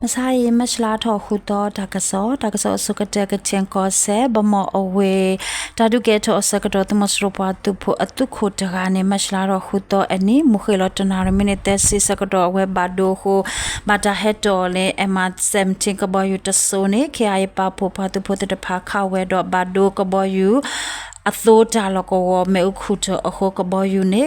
มาใช่มาชลาทอคูตอดากะซอสุกะเตกะเทียงกอเซบะมออเวตาดุเกทอสกะดอตมสรปาตุโพอตุโคตกาเนมาชลาทอคูตออันนี้มุเขลอตนารมิเนเตซิสกะดอเวบาโดโคบาตาเฮตอเลเอมาเซมติงกะบอยูตโซเนเคไอปาโพปาตุโพตะพาคาเวดอบาโดกะบอยูအသောတာလကောမေခုထအခုကဘောယူနေ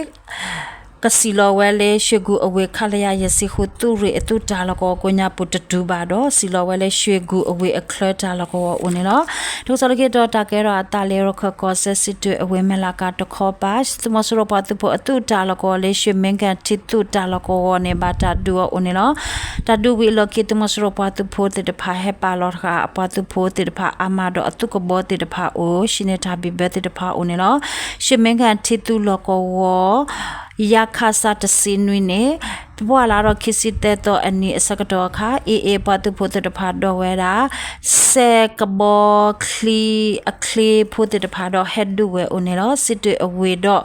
ကစီလောဝဲလေရွှေကူအဝေခလရရစီခုသူရီအတုတာလကောကိုညာပုတတူပါတော့စီလောဝဲလေရွှေကူအဝေအခလတာလကောဦးနေလောဒုစရကေတော့တာကဲတော့အတာလေရခကောဆက်စစ်တွေအဝေမလာကတခောပါသမစရပတုပအတုတာလကောလေရွှေမင်ကန်တိတုတာလကောနေဘာတာဒူဦးနေလောတဒူဝီလောကေသမစရပတုဖို့တဲ့ဖာဟဲပါလောခအပတုဖို့တဲ့ဖာအမတော့အတုကဘောတဲ့ဖာအိုရှင်နေတာဘီဘတဲ့ဖာဦးနေလောရွှေမင်ကန်တိတုလကောยาคาซาตสินุနေတပွာလာတော့ခစ်စစ်တဲ့တော့အနီအစကတော့ခါအေပတ်သူဖို့တဲ့ဖာတော့ဝဲတာဆေကဘောခလီအခလီဖို့တဲ့ဖာတော့ဟက်ဒူဝဲဦးနေတော့စစ်တွေအဝေတော့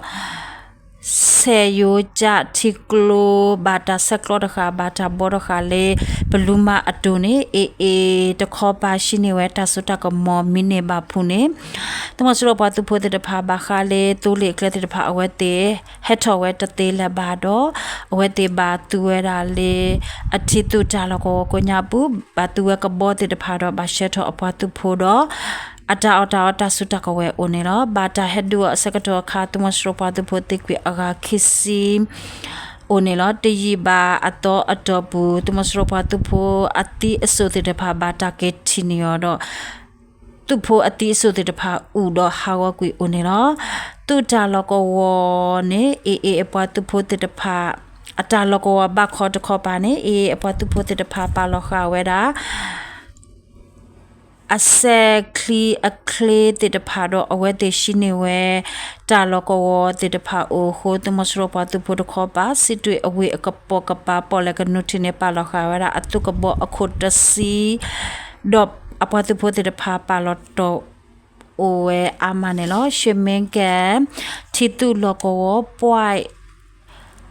ဆေယိုဂျာတီကလိုဘာတာဆက်ကလောတခါဘာတာဘောတခါလေဘလူးမအတူနေအေတခေါ်ပါရှိနေဝဲတဆုတကမော်မီနေပါဖူနေတမစရပါသူဖို့တဲ့ဖာဘာခါလေတူလေကလက်တဲ့ဖာအဝဲတေဟက်ထော်ဝဲတသေးလက်ပါတော့အဝဲတေပါသူဝဲတာလေအတိတူတာလကိုကိုညာပူဘာသူဝဲကဘောတဲ့ဖာတော့ဘာရှက်ထော်အပွားသူဖို့တော့အတာဆုတကဝဲအိုနေတော့ဘာတာဟက်ဒူအစကတော့ခါတမစရပါသူဖို့တိကွေအဂါခစ်စီအိုနေလောတယီဘာအတော့ဘူးတမစရပါသူဖို့အတိအစိုးတဲ့ဖာဘာတာကေတီနီယောတော့သူဖို့အတိအစိုးတဲ့ဖာဥတော့ဟာဝကွေအိုနေလောသူတာလကောဝနေအေအပွားသူဖို့တဲ့ဖာအတာလကောဘာခေါ်တခေါ်ပါနေအပွားသူဖို့တဲ့ဖာပါလောခဝဲတာအစက်ခလီအခလေတဲ့ဖာတော့အဝဲတဲ့ရှိနေဝဲတာလကောတဲ့ဖာအိုခိုတမစရပါသူဖို့ခေါ်ပါစစ်တွေအဝေအကပောကပါပေါ်လကနုတင်နေပါလခဝဲတာအတုကဘောအခုတစီဒေါပ်အပတ်သူဖို့တဲ့ဖာပါလတော့အိုဝဲအမနေလို့ရှမင်ကတီတူလကောပွိုင်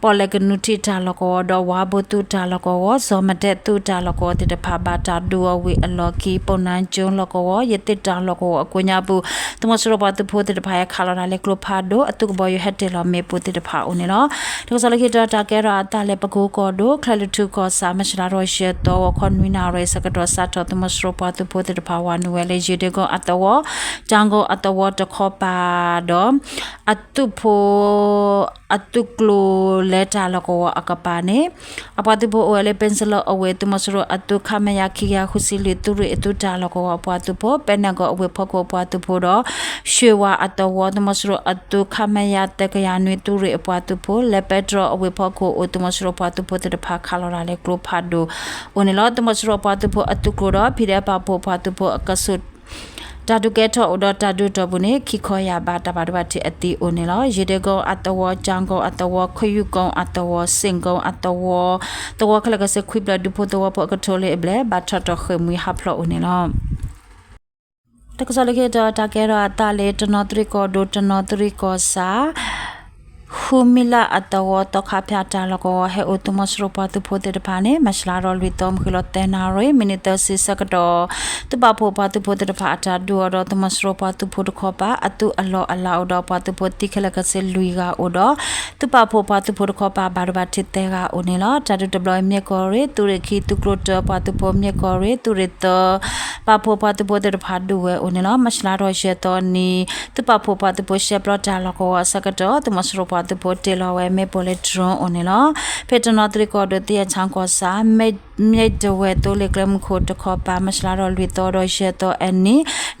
ပေါ်လကနုတီတာလကောတော့ဝါဘတုတာလကောဇောမတဲ့တုတာလကောတဲ့ဖာဘာတာဒူဝေအလော်ကီပုံနန်ကျုံလကောယတိတာလကောအကွညာဘူးတမစရပါတဖို့တဲ့ဖာရခလာလေကလဖာဒိုအတုကဘောယဟက်တယ်လမေပုတဲ့ဖာဦးနေနော်ဒီစလခိတာတာကဲရာတာလေပကိုကောဒိုခလလထုကောစာမရှလာရောရှေတော့ခွန်ဝီနာရဲစကတော့စာတော့တမစရပါတဖို့တဲ့ဖာဝနူဝဲလေဂျီတေကောအတော်ဂျန်ကိုအတော်တခောပါတော့အတုဖို့အတုကလိုလက်တာလကောအကပါနေအပတိဘောအိုလေပင်စလအဝဲတမစရအတုခမယခိယခုစီလီတူရအတုတာလကောအပတိဘောပနကောအဝဲဖကောပတိဘောတော့ရွှေဝါအတော်ဝတမစရအတုခမယတကရနွေတူရအပတိဘောလေပက်ဒရအဝဲဖကောအတမစရပတိဘောတဲ့ဖခါလောရလေကလိုဖတ်ဒိုအိုနေလောတမစရပတိဘောအတုကရောဖိရပဘောပတိဘောအကဆုတာဒုကဲထောအဒတာဒုတပုန်ခိခောရဘာတဘာတဘာတိအတိအိုနေလောရေတကောအတဝချောင်းကောအတဝခယုကောအတဝစင်ကောအတဝတဝခလကစခွိပလဒုဖို့တဝပကထောလေဘလေဘာထတခမွေဟဖလောအိုနေလောတကစလကေတာကဲရတာလေတနောတရိကောဒုတနောတရိကောစာခုမီလာအတဝတခဖျာတာလကောဟဲအိုတမစရပတုဖို့တဲ့ဖာနေမရှလာရောလီတောမခလတဲနာရဲမိနစ်တစီစကတော့တပဖို့ပတုဖို့တဲ့ဖာအတာဒူရောတမစရပတုဖို့တခောပါအတုအလောအလာအောပတုဖို့တိခလကစလူီကအိုတော့တပဖို့ပတုဖို့တခောပါဘာရဘတိတဲကအိုနေလောတာဒူဒဘလမြေကောရဲတူရခီတူကလိုတပတုဖို့မြေကောရဲတူရတပဖို့ပတုဖို့တဲ့ဖာဒူဝဲအိုနေလောမရှလာရောရှေတော်နီတပဖို့ပတုဖို့ရှေပလတာလကောစကတော့တမစရပတပိုတေလောဝဲမေပိုလေဒရွန်အိုနေလောဖေတနာတရီကောဒတေချန်ကောစာမေမြေတဝဲတိုလေကရမ်ခိုတခောပါမစလာရောလူတော်ရရှေတော်အနီ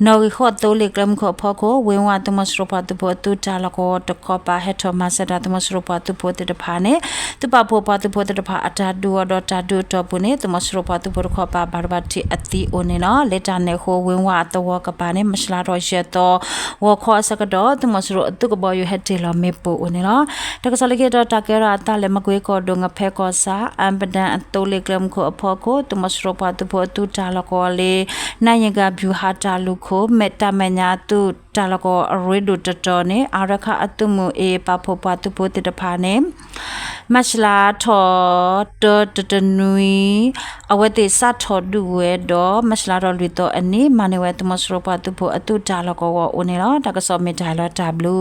နော်ခောတိုလေကရမ်ခိုဖောကိုဝင်းဝတမစရပတပိုတူတာလကောတခောပါဟက်ထောမဆဒတမစရပတပိုတေတဖာနေတပပိုပတပိုတေတဖာအတာဒူတော်တာဒူတော်ပုနေတမစရပတပိုခောပါဘာဘတိအတိအိုနေလောလက်တာနေခိုဝင်းဝတဝကပါနေမစလာရောရှေတော်ဝခောစကတော့တမစရတုကဘောယဟက်တေလောမေပိုအိုနေလောတကစလကေတော့တကဲရတာလေမကွေးကောဒုံငဖဲကောစာအမ်ပဒန်အတိုလေကလမ်ကိုအဖောကိုတမစရပတဖို့တူတာလကောလေနိုင်ရကဗျူဟာတာလူခိုမေတ္တမညာတူတာလကောအရေဒုတတော်နေအရခအတုမူအေပဖို့ပတုဖို့တဖာနေ มัชลาทอตนุยอวติสัทธอดูเวดอมัชลาดอลิโตอันนี้มาในเวตุมสโรปาตุโพอตุจาลกวโอเนลตากสอเมจายลอตาบลู